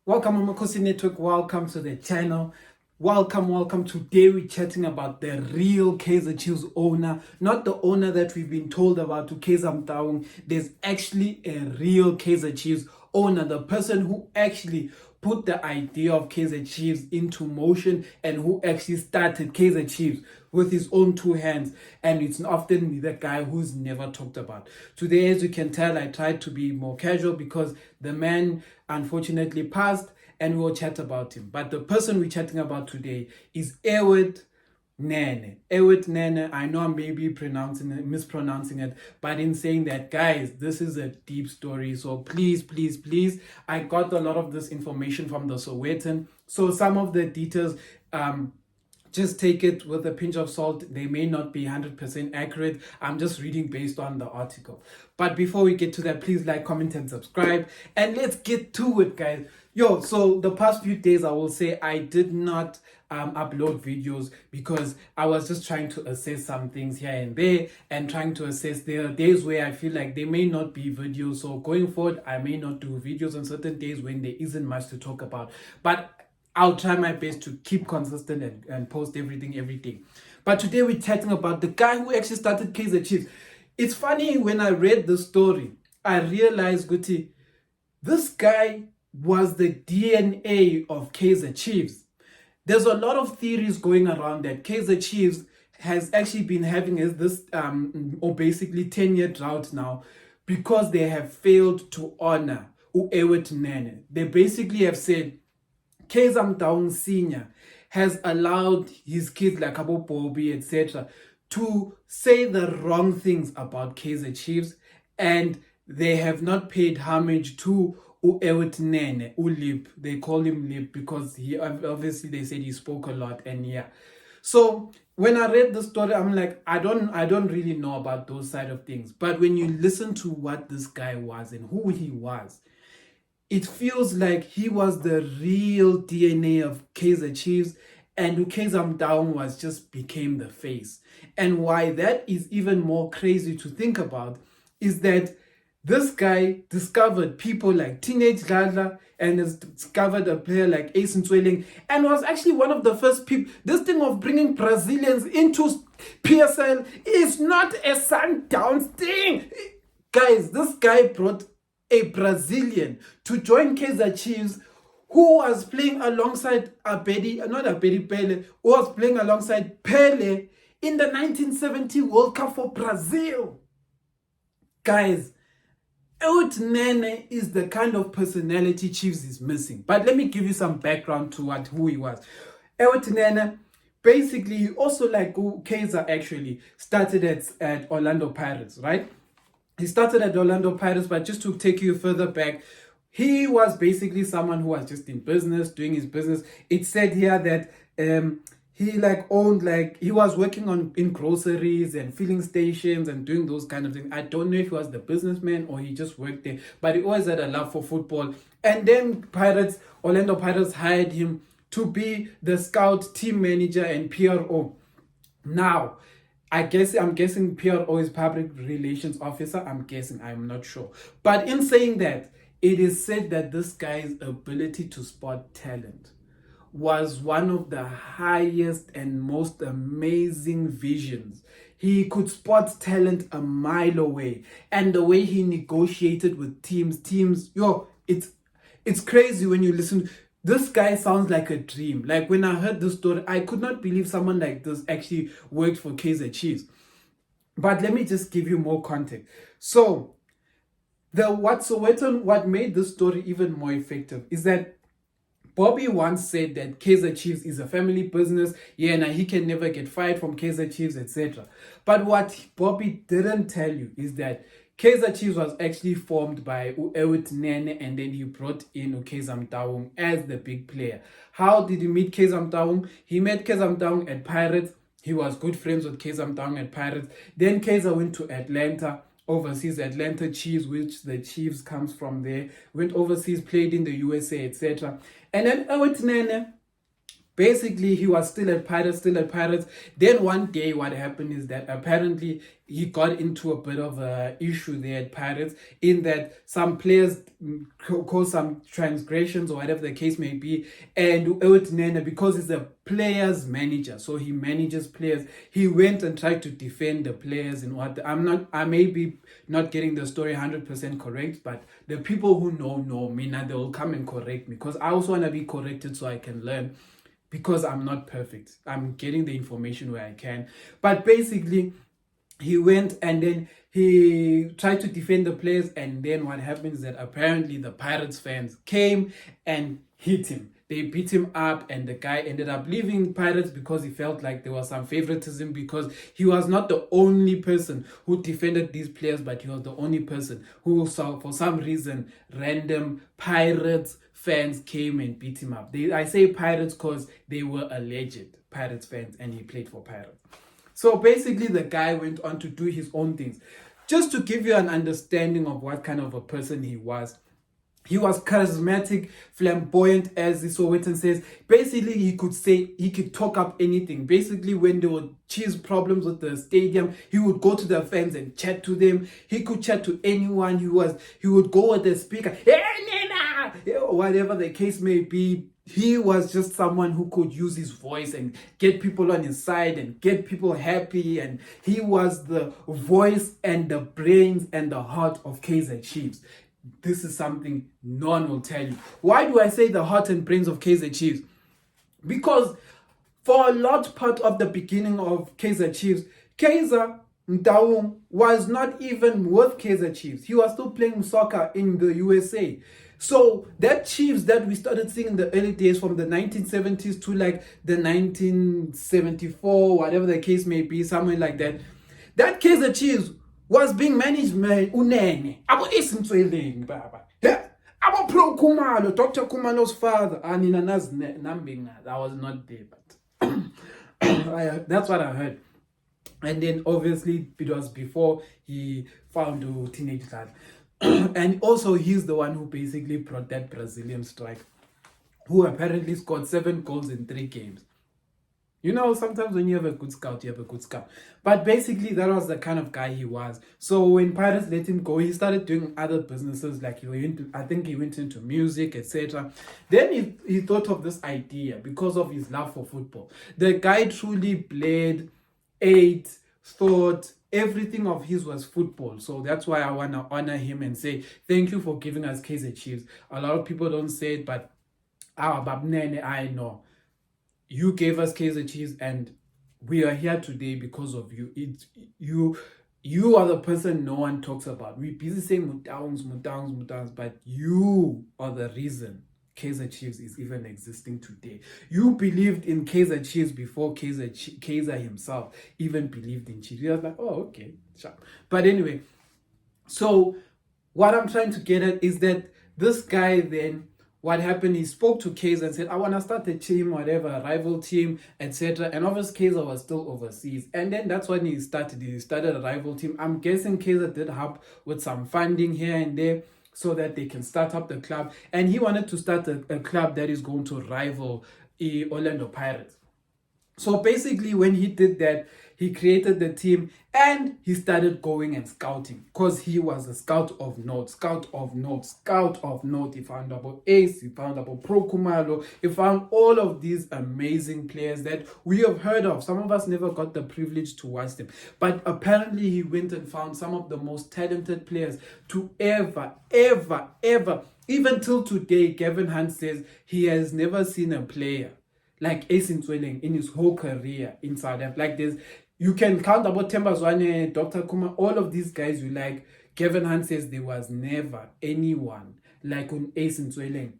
Welcome Amakhosi Network, welcome to the channel. Welcome. Today we're chatting about the real Kaizer Chiefs owner, not the owner that we've been told about to Kaizer. There's actually a real Kaizer Chiefs owner, the person who actually put the idea of Kaizer Chiefs into motion and who actually started Kaizer Chiefs with his own two hands. And it's often the guy who's never talked about. Today, as you can tell, I tried to be more casual because the man unfortunately passed and we'll chat about him. But the person we're chatting about today is Ewert Nene. Ewert Nene, I know I may be mispronouncing it, but in saying that, guys, this is a deep story. So please, I got a lot of this information from the Sowetan. So some of the details, just take it with a pinch of salt. They may not be 100% accurate. I'm just reading based on the article. But before we get to that, please like, comment, and subscribe. And let's get to it, guys. So the past few days, I will say I did not upload videos because I was just trying to assess some things here and there and trying to assess. There are days where I feel like there may not be videos. So going forward, I may not do videos on certain days when there isn't much to talk about. But I'll try my best to keep consistent and post everything every day. But today we're chatting about the guy who actually started Kaizer Chiefs. It's funny, when I read the story, I realized, Guti, this guy was the DNA of Kaizer Chiefs. There's a lot of theories going around that Kaizer Chiefs has actually been having this or basically 10-year drought now because they have failed to honor Ewert Nene. They basically have said Kaizer Senior has allowed his kids like Abo Bobby, etc., to say the wrong things about Kaizer Chiefs, and they have not paid homage to Ewert Nene, Lip. They call him Lip because he obviously, they said he spoke a lot, and yeah. So when I read the story, I'm like, I don't really know about those side of things. But when you listen to what this guy was and who he was, it feels like he was the real DNA of Kaizer Chiefs, and Kaizer was just became the face. And why that is even more crazy to think about is that this guy discovered people like Teenage Gadla and has discovered a player like Ace Ntweling, and was actually one of the first people. This thing of bringing Brazilians into PSL is not a Sundowns thing. Guys, this guy brought a Brazilian to join Kaizer Chiefs who was playing alongside Pele, who was playing alongside Pele in the 1970 World Cup for Brazil. Guys, Ewert Nene is the kind of personality Chiefs is missing. But let me give you some background to who he was. Ewert Nene, basically, he also, like Kaizer, actually started at Orlando Pirates, right? He started at Orlando Pirates, but just to take you further back, he was basically someone who was just in business, doing his business. It said here that he was working in groceries and filling stations and doing those kind of things. I don't know if he was the businessman or he just worked there, but he always had a love for football. And then Orlando Pirates hired him to be the scout, team manager, and PRO. Now, I'm guessing PRO is public relations officer. I'm not sure. But in saying that, it is said that this guy's ability to spot talent was one of the highest and most amazing visions. He could spot talent a mile away. And the way he negotiated with teams, it's crazy when you listen. This guy sounds like a dream. Like, when I heard this story, I could not believe someone like this actually worked for Kaizer Chiefs. But let me just give you more context. So, what made this story even more effective is that Bobby once said that Kaizer Chiefs is a family business. He can never get fired from Kaizer Chiefs, etc. But what Bobby didn't tell you is that Kaizer Chiefs was actually formed by Ewert Nene, and then he brought in Kaizer as the big player. How did he meet Kaizer? He met Kaizer at Pirates. He was good friends with Kaizer at Pirates. Then Kaizer went to Atlanta, overseas, Atlanta Chiefs, which the Chiefs comes from there. Went overseas, played in the USA, etc. And then Ewert Nene Basically, he was still at Pirates, still at Pirates. Then one day, what happened is that apparently he got into a bit of a issue there at Pirates, in that some players caused some transgressions or whatever the case may be. And Ewert Nene, because he's a players manager, so he manages players, he went and tried to defend the players and what. I may be not getting the story 100% correct, but the people who know me now, they will come and correct me, because I also want to be corrected so I can learn, because I'm not perfect. I'm getting the information where I can. But basically, he went and then he tried to defend the players, and then what happens is that apparently the Pirates fans came and hit him. They beat him up, and the guy ended up leaving Pirates because he felt like there was some favoritism, because he was not the only person who defended these players, but he was the only person who saw, for some reason, random Pirates fans came and beat him up. I say Pirates because they were alleged Pirates fans and he played for Pirates. So basically, the guy went on to do his own things. Just to give you an understanding of what kind of a person he was charismatic, flamboyant, as this Sowetan says. Basically, he could talk up anything. Basically, when there were cheese problems with the stadium, he would go to the fans and chat to them. He could chat to anyone. He would go with the speaker, "Hey, Nena!" Whatever the case may be. He was just someone who could use his voice and get people on his side and get people happy. And he was the voice and the brains and the heart of Kaizer Chiefs. This is something no one will tell you. Why do I say the heart and brains of Kaizer Chiefs? Because for a large part of the beginning of Kaizer Chiefs, Kaizer Ntaung was not even with Kaizer Chiefs. He was still playing soccer in the USA. So that Chiefs that we started seeing in the early days, from the 1970s to like the 1974, whatever the case may be, somewhere like that, that Kaizer Chiefs was being managed by Unene. Abo isintsweleng baba. Yeah. Abo Pro Kumalo, Dr. Kumalo's father. I was not there, but that's what I heard. And then obviously it was before he found a teenage lad. And also he's the one who basically brought that Brazilian strike, who apparently scored 7 goals in 3 games. You know, sometimes when you have a good scout, you have a good scout. But basically, that was the kind of guy he was. So when Pirates let him go, he started doing other businesses. Like I think he went into music, etc. Then he thought of this idea because of his love for football. The guy truly played, ate, thought, everything of his was football. So that's why I want to honor him and say thank you for giving us Kaizer Chiefs. A lot of people don't say it, but Babnene, I know. You gave us Kaizer Chiefs, and we are here today because of you. You are the person no one talks about. We busy saying Mutangs, but you are the reason Kaizer Chiefs is even existing today. You believed in Kaizer Chiefs before Kaizer himself even believed in Chiefs. You was like, oh, okay, sure. But anyway, so what I'm trying to get at is that this guy then, what happened, he spoke to Kaizer and said, I want to start a team, whatever, a rival team, etc. And obviously Kaizer was still overseas. And then that's when he started a rival team. I'm guessing Kaizer did help with some funding here and there so that they can start up the club. And he wanted to start a club that is going to rival Orlando Pirates. So basically, when he did that, he created the team and he started going and scouting, because he was a scout of note. He found about Ace, he found about Pro Kumalo, he found all of these amazing players that we have heard of. Some of us never got the privilege to watch them. But apparently he went and found some of the most talented players to ever, even till today, Kevin Hunt says he has never seen a player like Ace Ntsoeleng in his whole career in South Africa. Like this, you can count about Themba Zwane, Dr. Kuma, all of these guys you like. Kevin Hunt says there was never anyone like Ace Ntsoeleng.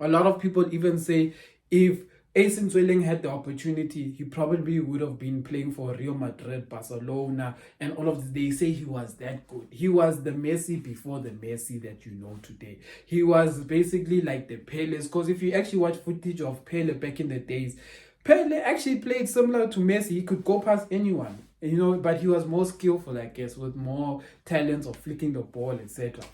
A lot of people even say if Ace Ntsoeleng had the opportunity, he probably would have been playing for Real Madrid, Barcelona, and all of this. They say he was that good. He was the Messi before the Messi that you know today. He was basically like the Pele's, because if you actually watch footage of Pele back in the days, Pele actually played similar to Messi. He could go past anyone, you know, but he was more skillful, I guess, with more talents of flicking the ball, etc.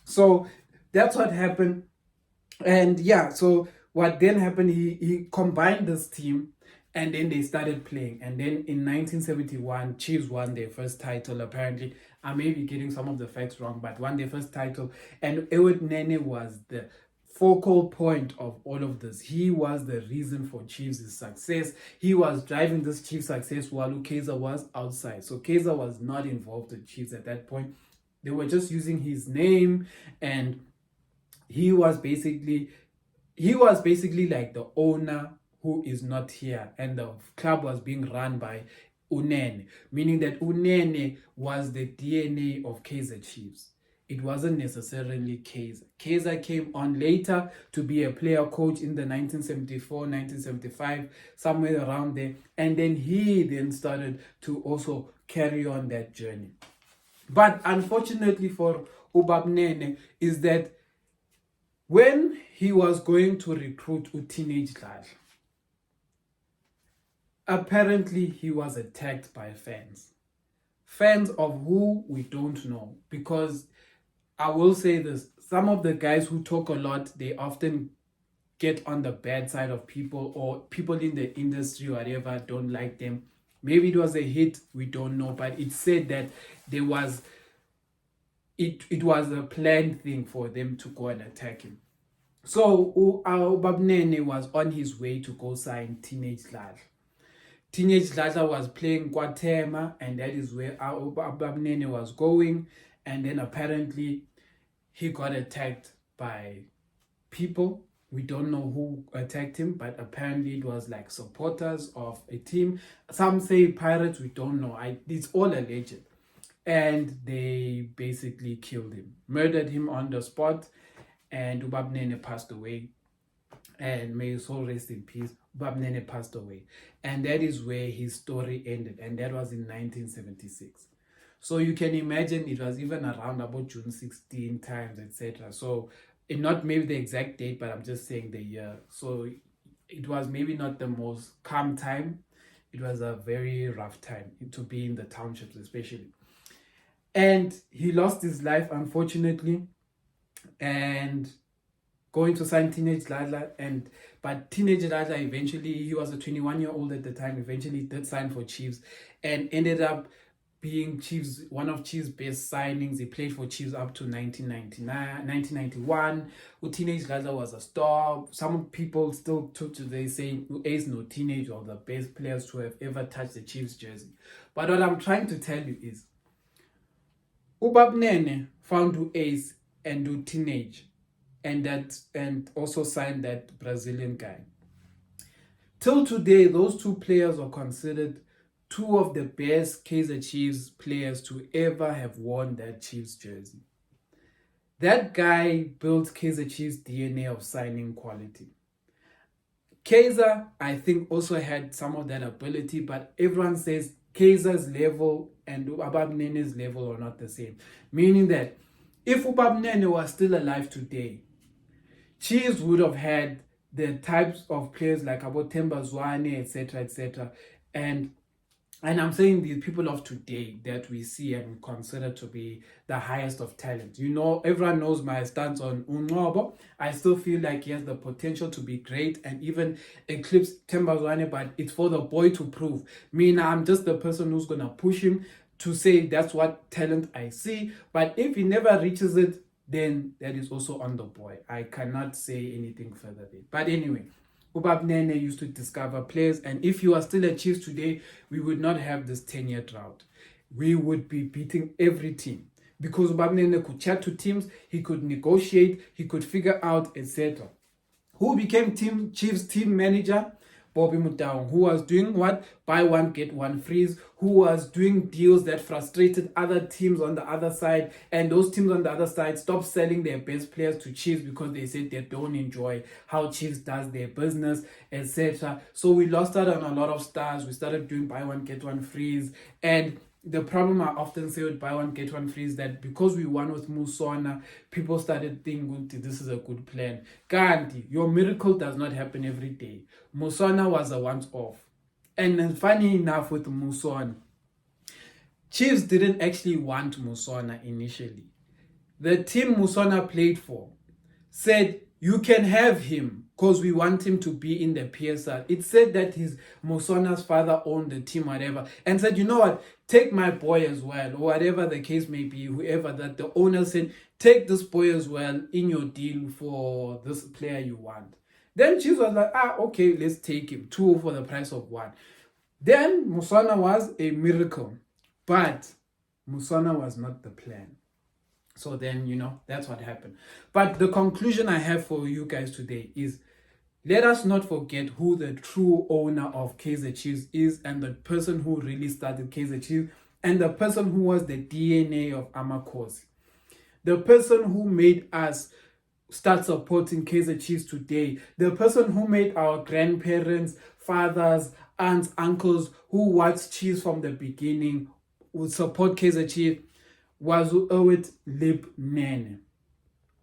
So that's what happened. And yeah, so what then happened, he combined this team, and then they started playing. And then in 1971, Chiefs won their first title. Apparently, I may be getting some of the facts wrong, but won their first title. And Ewert Nene was the focal point of all of this. He was the reason for Chiefs' success. He was driving this Chiefs' success while Kaizer was outside. So Kaizer was not involved with Chiefs at that point. They were just using his name, and he was basically like the owner who is not here, and the club was being run by Unene, meaning that Unene was the DNA of Kaizer Chiefs. It wasn't necessarily Kaizer. Kaizer came on later to be a player coach in the 1974, 1975, somewhere around there, and then he then started to also carry on that journey. But unfortunately for Ewert Nene is that when he was going to recruit Teenage Dladla, apparently he was attacked by fans. Fans of who we don't know. Because I will say this, some of the guys who talk a lot, they often get on the bad side of people, or people in the industry or whatever don't like them. Maybe it was a hit, we don't know, but it said that there was it was a planned thing for them to go and attack him. So Ewert Nene was on his way to go sign Teenage Dladla. Teenage Dladla was playing Kwatema, and that is where Ewert Nene was going. And then apparently he got attacked by people. We don't know who attacked him, but apparently it was like supporters of a team. Some say pirates, we don't know. It's all alleged. And they basically killed him, murdered him on the spot, and Ewert Nene passed away. And may his soul rest in peace. Ewert Nene passed away. And that is where his story ended. And that was in 1976. So you can imagine it was even around about June 16 times, etc. So not maybe the exact date, but I'm just saying the year. So it was maybe not the most calm time. It was a very rough time to be in the townships, especially. And he lost his life, unfortunately, and going to sign Teenage Dladla. But Teenage Dladla eventually, he was a 21-year-old at the time, eventually did sign for Chiefs and ended up being Chiefs, one of Chiefs' best signings. He played for Chiefs up to 1991. Teenage Kaizer was a star. Some people still took to they say Ace No Teenage or the best players to have ever touched the Chiefs jersey. But what I'm trying to tell you is, Ewert Nene found Ace and do Teenage, and also signed that Brazilian guy. Till today, those two players are considered two of the best Kaizer Chiefs players to ever have worn that Chiefs jersey. That guy built Kaizer Chiefs' DNA of signing quality. Kaizer, I think, also had some of that ability, but everyone says Kaizer's level and Ewert Nene's level are not the same. Meaning that if Ewert Nene was still alive today, Chiefs would have had the types of players like Themba Zwane, etc., etc. And I'm saying the people of today that we see and consider to be the highest of talent. You know, everyone knows my stance on Unqobo. I still feel like he has the potential to be great and even eclipse Themba Zwane, but it's for the boy to prove. I'm just the person who's going to push him to say that's what talent I see. But if he never reaches it, then that is also on the boy. I cannot say anything further there. But anyway, Ewert Nene used to discover players, and if he was still a Chiefs today, we would not have this 10-year drought. We would be beating every team because Ewert Nene could chat to teams, he could negotiate, he could figure out, etc. Who became Chiefs team manager? Bobby Motaung, who was doing what? Buy one, get one freeze, who was doing deals that frustrated other teams on the other side, and those teams on the other side stopped selling their best players to Chiefs because they said they don't enjoy how Chiefs does their business, etc. So we lost out on a lot of stars. We started doing buy one, get one freeze, and the problem I often say with buy one, get one free is that because we won with Musona, people started thinking this is a good plan. Kanti, your miracle does not happen every day. Musona was a once-off. And then funny enough with Musona, Chiefs didn't actually want Musona initially. The team Musona played for said, you can have him because we want him to be in the PSL. It said that his Mosona's father owned the team, whatever, and said, you know what, take my boy as well, or whatever the case may be, whoever that the owner said, take this boy as well in your deal for this player you want. Then Chiefs was like, okay, let's take him, 2 for the price of 1. Then Musona was a miracle, but Musona was not the plan. So then, that's what happened. But the conclusion I have for you guys today is, let us not forget who the true owner of Kaizer Chiefs is, and the person who really started Kaizer Chiefs, and the person who was the DNA of Amakhosi. The person who made us start supporting Kaizer Chiefs today. The person who made our grandparents, fathers, aunts, uncles who watched Chiefs from the beginning would support Kaizer Chiefs was Ewert Nene,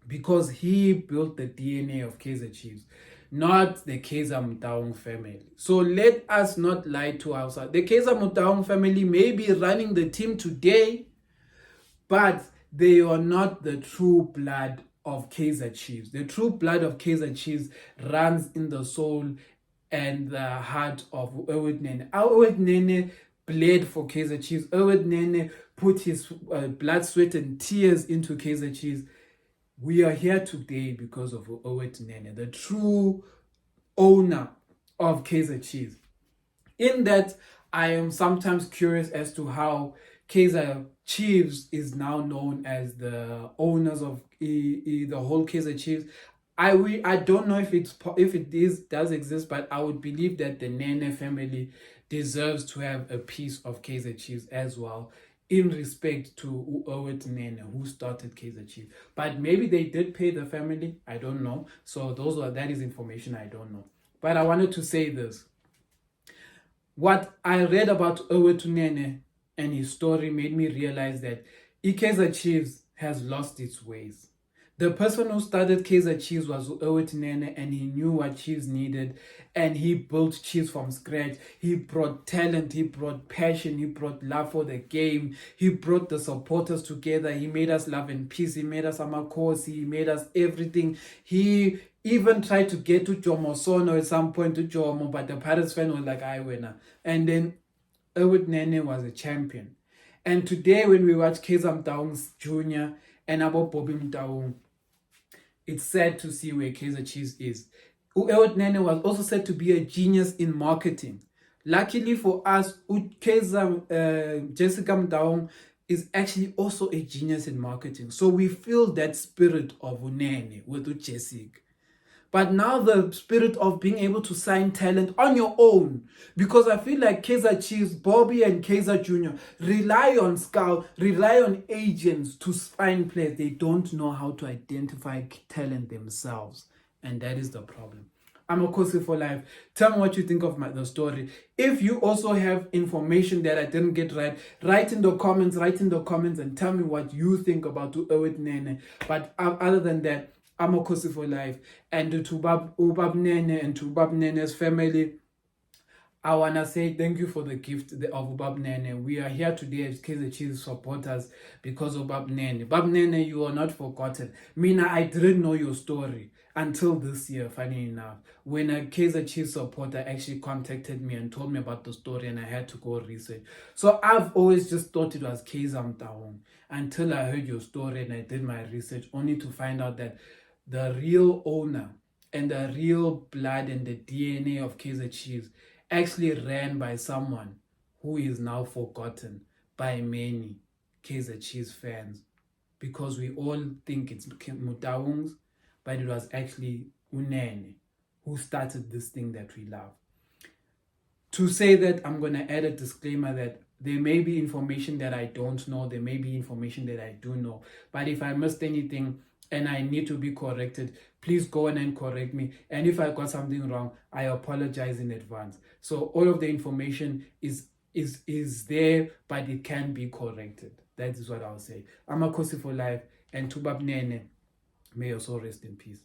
because he built the DNA of Kaizer Chiefs, not the Kaizer family. So let us not lie to ourselves. The Kaizer family may be running the team today, but they are not the true blood of Kaizer Chiefs. The true blood of Kaizer Chiefs runs in the soul and the heart of Ewert Nene. Ewert Nene bled for Kaizer Chiefs. Ewert Nene put his blood, sweat, and tears into Kaizer Chiefs. We are here today because of Ewert Nene, the true owner of Kaizer Chiefs. In that, I am sometimes curious as to how Kaizer Chiefs is now known as the owners of the whole Kaizer Chiefs. I don't know if it does exist, but I would believe that the Nene family deserves to have a piece of Kaizer Chiefs as well, in respect to Ewert Nene, who started Kaizer Chiefs. But maybe they did pay the family, I don't know. So that is information I don't know. But I wanted to say this. What I read about Ewert Nene and his story made me realize that Kaizer Chiefs has lost its ways. The person who started Kaizer Chiefs was Ewert Nene, and he knew what Chiefs needed, and he built Chiefs from scratch. He brought talent, he brought passion, he brought love for the game, he brought the supporters together, he made us love and peace, he made us Amakhosi, he made us everything. He even tried to get to Jomo Sono at some point, to Jomo, but the Pirates fan was like, I winner. And then Ewert Nene was a champion. And today when we watch Kaizer Jr. and about Bobby Mtaung, it's sad to see where Kaizer Chiefs is. Ewert Nene was also said to be a genius in marketing. Luckily for us, Kaizer Jessica Mtaung is actually also a genius in marketing. So we feel that spirit of Nene with Jessica. But now the spirit of being able to sign talent on your own, because I feel like Kaizer Chiefs, Bobby and Kaizer Jr. rely on scouts, rely on agents to find players. They don't know how to identify talent themselves, and that is the problem. Amakhosi for life. Tell me what you think of the story. If you also have information that I didn't get right, write in the comments, and tell me what you think about Ewert Nene. But other than that, Amakhosi for life. And to Ubab Nene and to Ubab Nene's family, I want to say thank you for the gift of Ubab Nene. We are here today as Kaizer Chiefs supporters because of Ubab Nene. Ubab Nene, you are not forgotten. Mina, I didn't know your story until this year, funny enough, when a Kaizer Chiefs supporter actually contacted me and told me about the story, and I had to go research. So I've always just thought it was Kaizer Mtaung until I heard your story and I did my research, only to find out that the real owner and the real blood and the DNA of Kaizer Chiefs actually ran by someone who is now forgotten by many Kaizer Chiefs fans, because we all think it's Mutaung's, but it was actually Unene who started this thing that we love. To say that, I'm going to add a disclaimer that there may be information that I don't know, there may be information that I do know, but if I missed anything and I need to be corrected, please go on and correct me. And if I got something wrong, I apologize in advance. So all of the information is there, but it can be corrected. That is what I'll say. Amakhosi for life, and Ubab Nene, may your soul rest in peace.